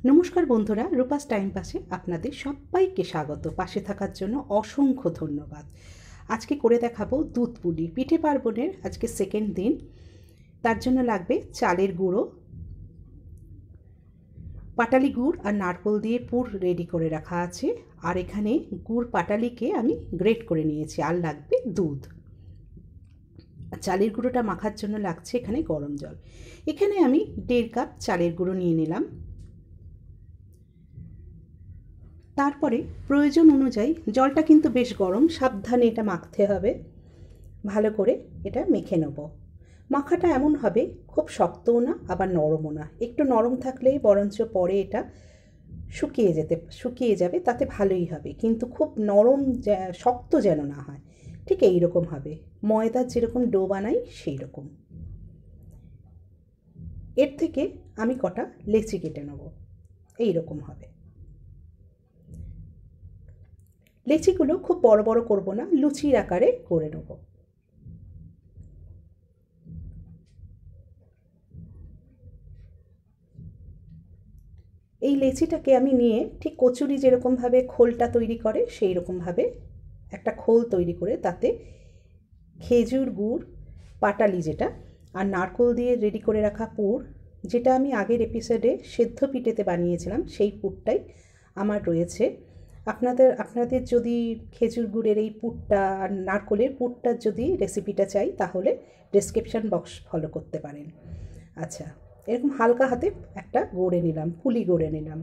নমস্কার বন্ধুরা, রূপাস টাইম পাসে আপনাদের সবাইকে স্বাগত। পাশে থাকার জন্য অসংখ্য ধন্যবাদ। আজকে করে দেখাবো দুধ পুলি। পিঠে পার্বণের আজকে সেকেন্ড দিন। তার জন্য লাগবে চালের গুঁড়ো, পাটালি গুড় আর নারকেল দিয়ে পুর রেডি করে রাখা আছে। আর এখানে গুড় পাটালিকে আমি গ্রেট করে নিয়েছি। আর লাগবে দুধ। চালের গুঁড়োটা মাখার জন্য লাগছে এখানে গরম জল। এখানে আমি 1.5 কাপ চালের গুঁড়ো নিয়ে নিলাম। তারপরে প্রয়োজন অনুযায়ী, জলটা কিন্তু বেশ গরম, সাবধানে এটা মাখতে হবে। ভালো করে এটা মেখে নেব। মাখাটা এমন হবে, খুব শক্তও না আবার নরমও না, একটু নরম থাকলেই বরঞ্চ পরে এটা শুকিয়ে যাবে, তাতে ভালোই হবে। কিন্তু খুব নরম শক্ত যেন না হয়, ঠিক এই রকম হবে। ময়দার যেরকম ডো বানাই সেই রকম। এর থেকে আমি কটা লেচি কেটে নেব, এই রকম হবে। লেচিগুলো খুব বড় বড় করব না, লুচির আকারে করে নেব। এই লেচিটাকে আমি নিয়ে ঠিক কচুরি যেরকমভাবে খোলটা তৈরি করে সেই রকমভাবে একটা খোল তৈরি করে তাতে খেজুর গুড়, পাটালি যেটা, আর নারকেল দিয়ে রেডি করে রাখা পুর, যেটা আমি আগের এপিসোডে সেদ্ধ পিঠেতে বানিয়েছিলাম, সেই পুরটাই আমার রয়েছে। আপনাদের যদি খেজুর গুড়ের এই পুরটা আর নারকেলের পুরটার যদি রেসিপিটা চাই, তাহলে ডেসক্রিপশন বক্স ফলো করতে পারেন। আচ্ছা, এরকম হালকা হাতে একটা গড়ে নিলাম, পুলি গড়ে নিলাম।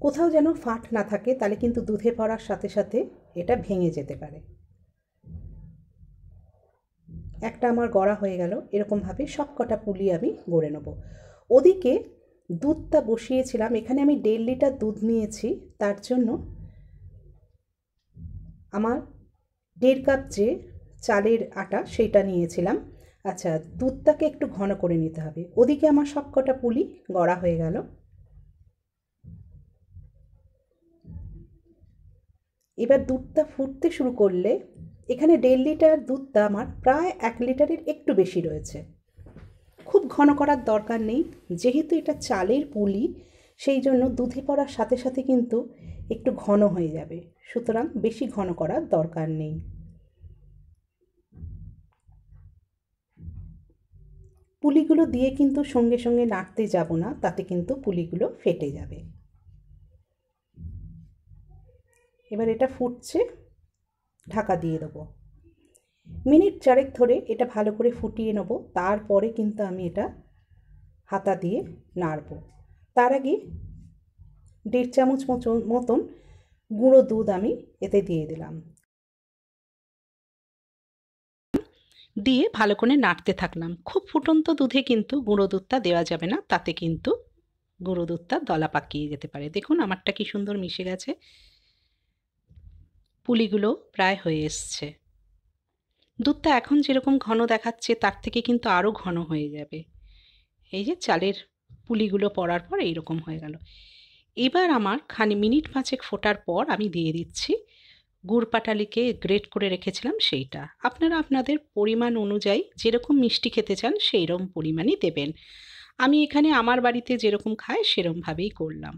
কোথাও যেন ফাট না থাকে, তাহলে কিন্তু দুধে পড়ার সাথে সাথে এটা ভেঙে যেতে পারে। একটা আমার গড়া হয়ে গেল। এরকমভাবে সব কটা পুলি আমি গড়ে নেব। ওদিকে দুধটা বসিয়েছিলাম। এখানে আমি 1.5 লিটার দুধ নিয়েছি। তার জন্য আমার 1.5 কাপ যে চালের আটা সেইটা নিয়েছিলাম। আচ্ছা, দুধটাকে একটু ঘন করে নিতে হবে। ওদিকে আমার সব কটা পুলি গড়া হয়ে গেল। এবার দুধটা ফুটতে শুরু করলে, এখানে 1.5 লিটার দুধটা আমার প্রায় 1 লিটারের একটু বেশি রয়েছে। খুব ঘন করার দরকার নেই, যেহেতু এটা চালের পুলি, সেই জন্য দুধে পড়ার সাথে সাথে কিন্তু একটু ঘন হয়ে যাবে, সুতরাং বেশি ঘন করার দরকার নেই। পুলিগুলো দিয়ে কিন্তু সঙ্গে সঙ্গে নাড়তে যাব না, তাতে কিন্তু পুলিগুলো ফেটে যাবে। এবার এটা ফুটছে, ঢাকা দিয়ে দেবো। মিনিট 4 ধরে এটা ভালো করে ফুটিয়ে নেব। তারপরে কিন্তু আমি এটা হাতা দিয়ে নাড়ব। তার আগে 1.5 চামচ মতন গুঁড়ো দুধ আমি এতে দিয়ে দিলাম। দিয়ে ভালো করে নাড়তে থাকলাম। খুব ফুটন্ত দুধে কিন্তু গুঁড়ো দুধটা দেওয়া যাবে না, তাতে কিন্তু গুঁড়ো দুধটা দলা পাকিয়ে যেতে পারে। দেখুন আমারটা কি সুন্দর মিশে গেছে। পুলিগুলো প্রায় হয়ে এসছে। দুধটা এখন যেরকম ঘন দেখাচ্ছে, তার থেকে কিন্তু আরও ঘন হয়ে যাবে। এই যে চালের পুলিগুলো পড়ার পর এইরকম হয়ে গেল। এবার আমার মিনিট 5 ফোটার পর আমি দিয়ে দিচ্ছি গুড় পাটালিকে গ্রেট করে রেখেছিলাম সেইটা। আপনারা আপনাদের পরিমাণ অনুযায়ী যেরকম মিষ্টি খেতে চান সেই রকম পরিমাণই দেবেন। আমি এখানে আমার বাড়িতে যেরকম খাই সেরকমভাবেই করলাম।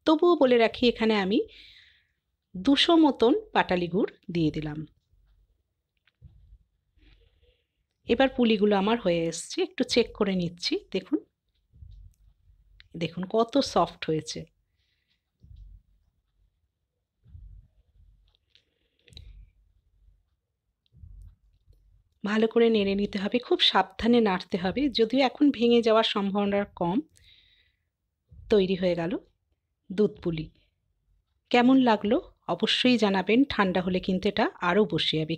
তবুও বলে রাখি, এখানে আমি 200 মতন পাটালি গুড় দিয়ে দিলাম। এবার পুলিগুলো আমার হয়ে এসছে, একটু চেক করে নিচ্ছি। দেখুন দেখুন কত সফট হয়েছে। ভালো করে নেড়ে নিতে হবে, খুব সাবধানে নাড়তে হবে, যদিও এখন ভেঙে যাওয়ার সম্ভাবনা কম। তৈরি হয়ে গেল দুধ পুলি। কেমন লাগলো অবশ্যই জানাবেন। ঠান্ডা হলে কিন্তু এটা আরও বসে যাবে।